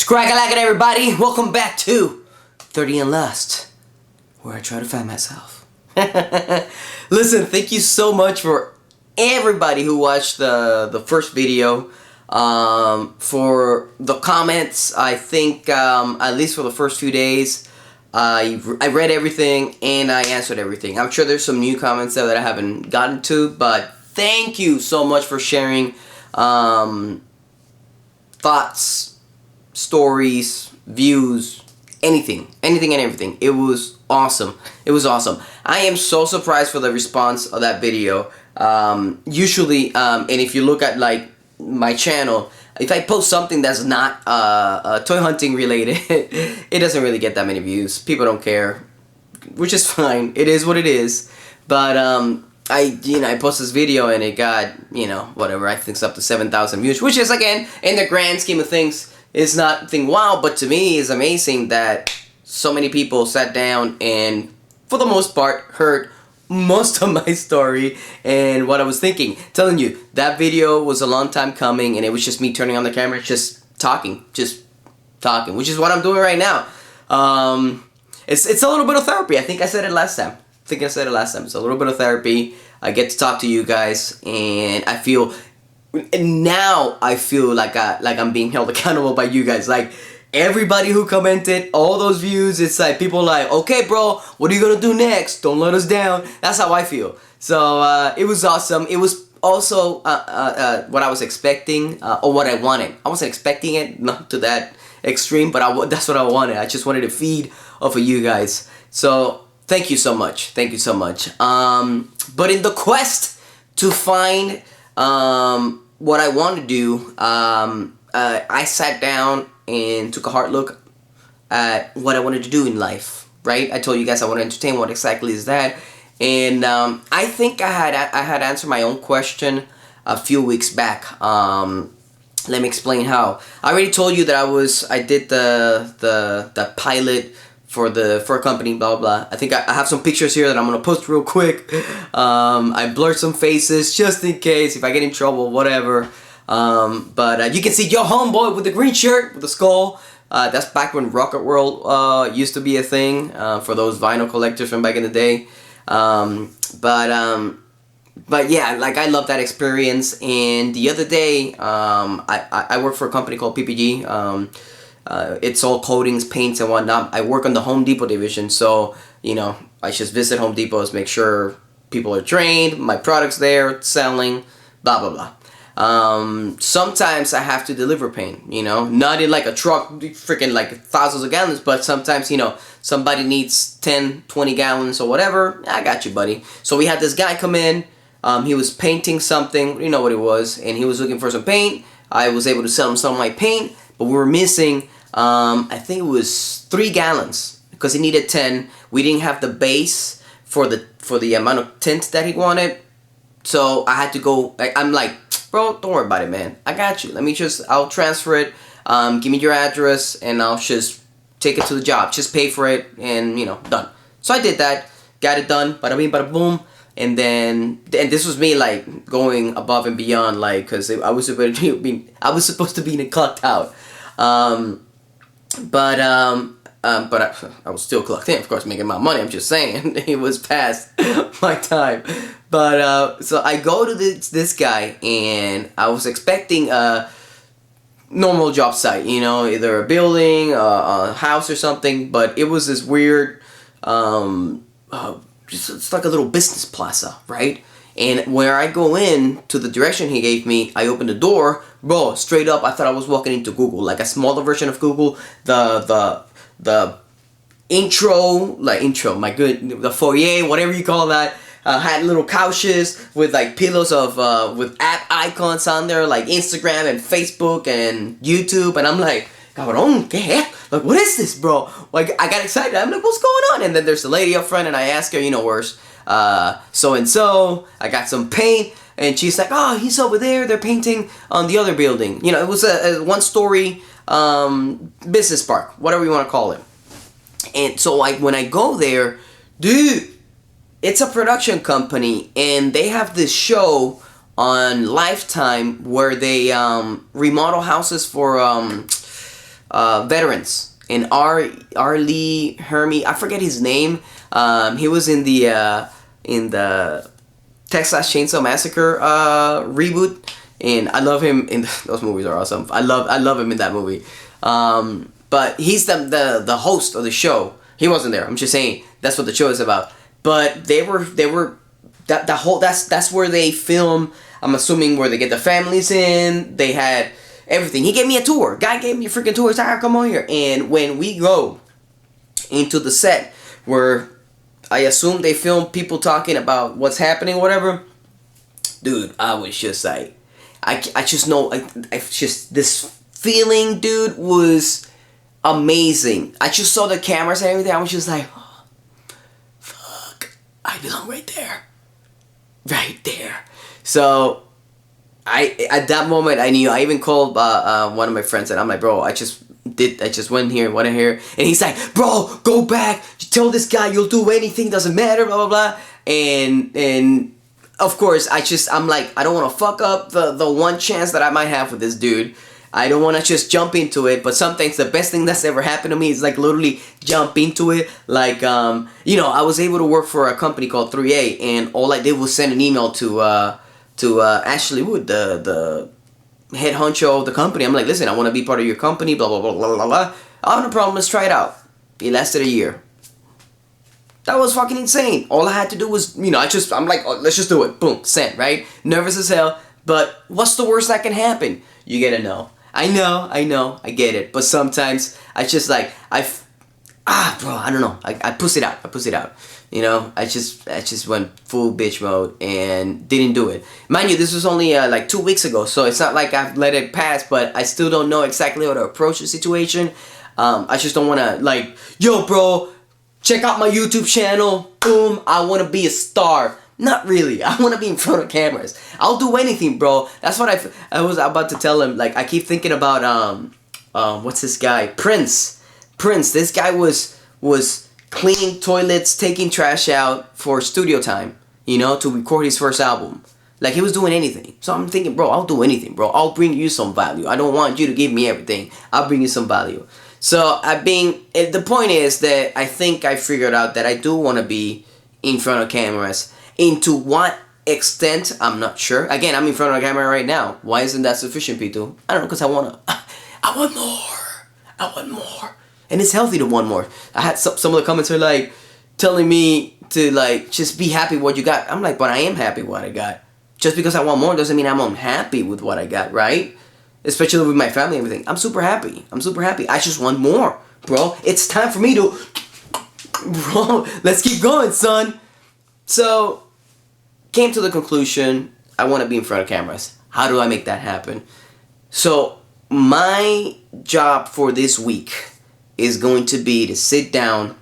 Scrag-a-lagging, everybody! Welcome back to 30 and Lust, where I try to find myself. Listen, thank you so much for everybody who watched the first video. For the comments, I think at least for the first few days, I read everything and I answered everything. I'm sure there's some new comments there that I haven't gotten to, but thank you so much for sharing thoughts, stories, views, anything and everything. It was awesome. It was awesome. I am so surprised for the response of that video. Usually, and if you look at like my channel, if I post something that's not toy hunting related, it doesn't really get that many views. People don't care, which is fine. It is what it is. But I posted this video and it got, whatever, I think it's up to 7,000 views, which is, again, in the grand scheme of things, it's not wow, but to me it's amazing that so many people sat down and, for the most part, heard most of my story and what I was thinking. Telling you, that video was a long time coming, and it was just me turning on the camera, just talking, which is what I'm doing right now. It's a little bit of therapy. I think I said it last time. It's a little bit of therapy. I get to talk to you guys, and I feel like I'm being held accountable by you guys. Like, everybody who commented, all those views, it's like people like, okay, bro, what are you gonna do next? Don't let us down. That's how I feel. So it was awesome. It was also what I was expecting, or what I wanted. I wasn't expecting it, not to that extreme, but that's what I wanted. I just wanted to feed off of you guys. So thank you so much. Thank you so much. But in the quest to find what I want to do, I sat down and took a hard look at what I wanted to do in life, right? I told you guys I want to entertain. What exactly is that? And I think I had answered my own question a few weeks back. Let me explain how. I already told you that I did the pilot for a company, blah blah. I think I have some pictures here that I'm gonna post real quick. I blurred some faces just in case if I get in trouble, whatever. But you can see your homeboy with the green shirt with the skull. That's back when Rocket World used to be a thing for those vinyl collectors from back in the day. But yeah, like, I love that experience. And the other day, I work for a company called PPG. It's all coatings, paints, and whatnot. I work on the Home Depot division, so I just visit Home Depots, make sure people are trained, my product's there, selling, blah blah blah. Sometimes I have to deliver paint, not in like a truck, freaking like thousands of gallons, but sometimes, somebody needs 10, 20 gallons or whatever. I got you, buddy. So we had this guy come in, he was painting something, you know what it was, and he was looking for some paint. I was able to sell him some of my paint, but we were missing, I think it was 3 gallons, because he needed 10. We didn't have the base for the amount of tint that he wanted, so I had to go. I'm like, bro, don't worry about it, man. I got you. I'll transfer it. Give me your address, and I'll just take it to the job. Just pay for it, and done. So I did that. Got it done. Bada bing, bada boom. And this was me like going above and beyond, like, because I was supposed to be clocked out. But I was still clocked in, of course, making my money. I'm just saying, it was past my time. But so I go to this guy, and I was expecting a normal job site, either a building, a house, or something. But it was this weird, it's like a little business plaza, right? And where I go in to the direction he gave me, I open the door, bro. Straight up, I thought I was walking into Google, like a smaller version of Google. The intro, the foyer, whatever you call that, had little couches with like pillows of with app icons on there, like Instagram and Facebook and YouTube, and I'm like, cabrón, ¿qué? Like, what is this, bro? Like, I got excited. I'm like, what's going on? And then there's the lady up front, and I ask her, where's so and so. I got some paint, and she's like, oh, he's over there. They're painting on the other building. It was a one-story business park, whatever you want to call it. And so when I go there, dude, it's a production company, and they have this show on Lifetime where they remodel houses for veterans. And R. Lee Hermie, I forget his name. He was in the Texas Chainsaw Massacre reboot, and I love him. In those movies are awesome. I love him in that movie. But he's the host of the show. He wasn't there. I'm just saying that's what the show is about. But they were that's where they film. I'm assuming where they get the families in. They had everything. He gave me a tour. Guy gave me a freaking tour. He's like, come on here. And when we go into the set where I assume they film people talking about what's happening or whatever, dude, I was just like, I just know, I just, this feeling, dude, was amazing. I just saw the cameras and everything. I was just like, oh, fuck, I belong right there. Right there. So at that moment I knew. I even called one of my friends and I'm like, bro, I just went here, and he's like, bro, go back, tell this guy you'll do anything, doesn't matter, blah blah blah. And of course I'm like, I don't want to fuck up the one chance that I might have with this dude. I don't want to just jump into it, but sometimes the best thing that's ever happened to me is like literally jump into it. Like I was able to work for a company called 3A, and all I did was send an email to Ashley Wood, the head honcho of the company. I'm like, listen, I want to be part of your company, blah blah blah blah blah blah. Oh, no problem, let's try it out. It lasted a year. That was fucking insane. All I had to do was, I'm like, oh, let's just do it. Boom, sent, right? Nervous as hell, but what's the worst that can happen? You get a no. I know, I get it. But sometimes I just like, bro, I don't know. I puss it out. I just went full bitch mode and didn't do it. Mind you, this was only like 2 weeks ago, so it's not like I've let it pass, but I still don't know exactly how to approach the situation. I just don't want to like, yo, bro, check out my YouTube channel. Boom, I want to be a star. Not really. I want to be in front of cameras. I'll do anything, bro. That's what I was about to tell him. Like, I keep thinking about what's this guy? Prince. This guy was cleaning toilets, taking trash out for studio time, to record his first album. Like, he was doing anything. So I'm thinking, bro, I'll do anything, bro. I'll bring you some value. I don't want you to give me everything. I'll bring you some value. So the point is that I think I figured out that I do want to be in front of cameras. Into what extent, I'm not sure. Again, I'm in front of the camera right now. Why isn't that sufficient, Pito? I don't know, because I want more. And it's healthy to want more. I had some of the comments are like, telling me to like, just be happy with what you got. I'm like, but I am happy with what I got. Just because I want more doesn't mean I'm unhappy with what I got, right? Especially with my family and everything. I'm super happy. I just want more, bro. It's time for me to... Bro, let's keep going, son. So, came to the conclusion, I want to be in front of cameras. How do I make that happen? So, my job for this week is going to be to sit down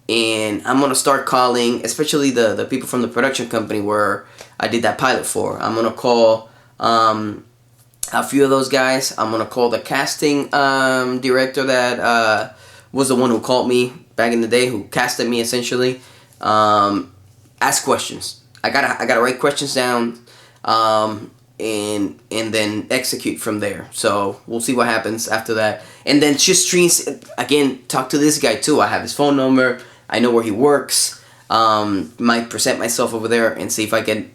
and I'm going to start calling, especially the people from the production company where I did that pilot for. I'm going to call a few of those guys. I'm going to call the casting director that was the one who called me back in the day, who casted me essentially. Ask questions. I gotta write questions down, and then execute from there. So we'll see what happens after that. And then just streams again. Talk to this guy too. I have his phone number. I know where he works. Might present myself over there and see if I can,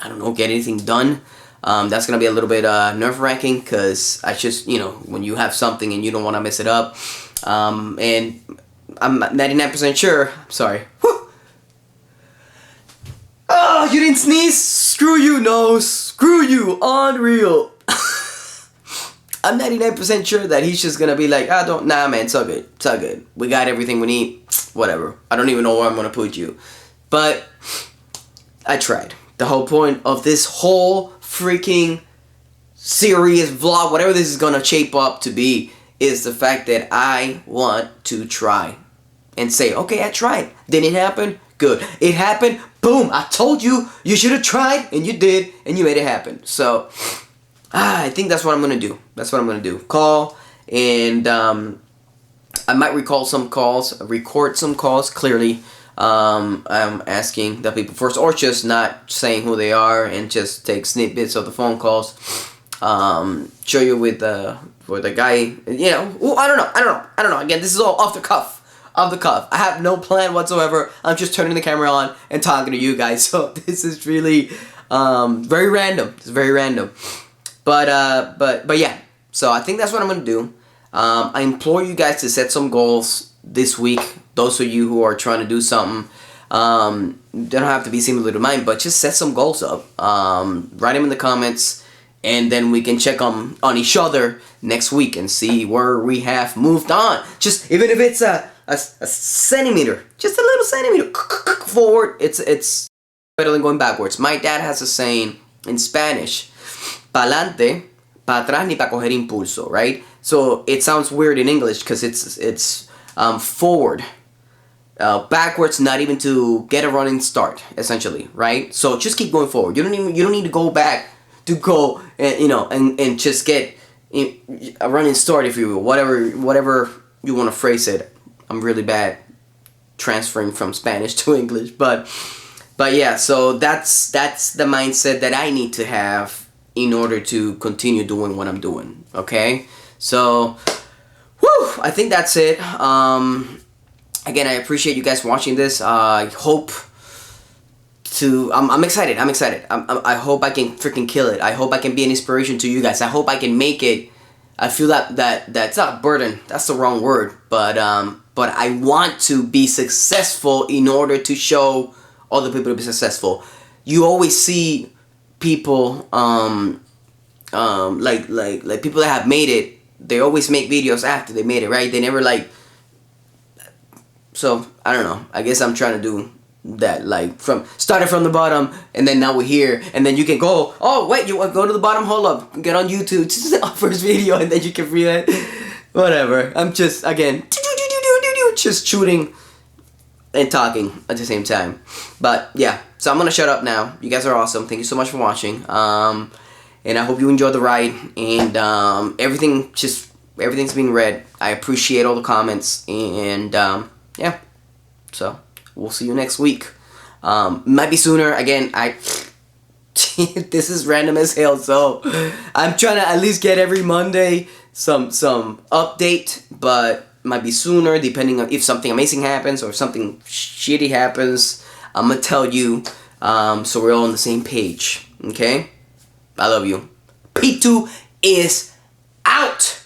I don't know, get anything done. That's gonna be a little bit nerve-wracking because I just, when you have something and you don't want to mess it up. And I'm 99% sure. Sorry. Whew. Oh, you didn't sneeze? Screw you, no. Screw you. Unreal. I'm 99% sure that he's just gonna be like, nah, man, it's all good. It's all good. We got everything we need. Whatever. I don't even know where I'm gonna put you. But I tried. The whole point of this whole freaking series, vlog, whatever this is gonna shape up to be, is the fact that I want to try. And say, okay, I tried. Didn't it happen? Good. It happened. Boom. I told you. You should have tried. And you did. And you made it happen. So, I think that's what I'm going to do. Call. And I might record some calls. Clearly. I'm asking the people first. Or just not saying who they are. And just take snippets of the phone calls. show you with the guy. You know, ooh, I don't know. Again, this is all off the cuff. I have no plan whatsoever. I'm just turning the camera on and talking to you guys. So this is really very random. It's very random. But yeah. So I think that's what I'm gonna do. I implore you guys to set some goals this week. Those of you who are trying to do something, they don't have to be similar to mine, but just set some goals up. Write them in the comments, and then we can check on each other next week and see where we have moved on. Just even if it's a centimeter, just a little centimeter forward, it's better than going backwards. My dad has a saying in Spanish, pa'lante, pa atrás ni pa coger impulso, right? So it sounds weird in English because it's forward, backwards, not even to get a running start, essentially, right? So just keep going forward. You don't need to go back to go and just get a running start, if you will, whatever you want to phrase it. I'm really bad transferring from Spanish to English, but yeah, so that's the mindset that I need to have in order to continue doing what I'm doing. Okay, so I think that's it. Again, I appreciate you guys watching this. I hope I'm excited. I hope I can freaking kill it. I hope I can be an inspiration to you guys. I hope I can make it. I feel that's not a burden. That's the wrong word. But I want to be successful in order to show other people to be successful. You always see people like people that have made it. They always make videos after they made it, right? They never so I don't know. I guess I'm trying to do that, started from the bottom and then now we're here, and then you can go, oh wait, you want to go to the bottom, hold up, get on YouTube, just our first video, and then you can read it. Whatever. I'm just just shooting and talking at the same time. But yeah, so I'm gonna shut up now. You guys are awesome. Thank you so much for watching. And I hope you enjoyed the ride, and everything's being read. I appreciate all the comments, and yeah, so we'll see you next week. Might be sooner. Again, this is random as hell, so I'm trying to at least get every Monday some update, but might be sooner depending on if something amazing happens or if something shitty happens. I'm gonna tell you, so we're all on the same page. Okay, I love you. P2 is out.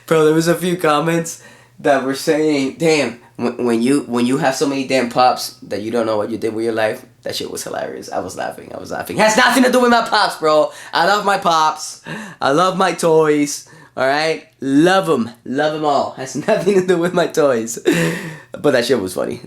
Bro, there was a few comments that were saying, damn, when you have so many damn pops that you don't know what you did with your life, that shit was hilarious. I was laughing. Has nothing to do with my pops, bro. I love my pops. I love my toys. Alright? Love them all. Has nothing to do with my toys. But that shit was funny.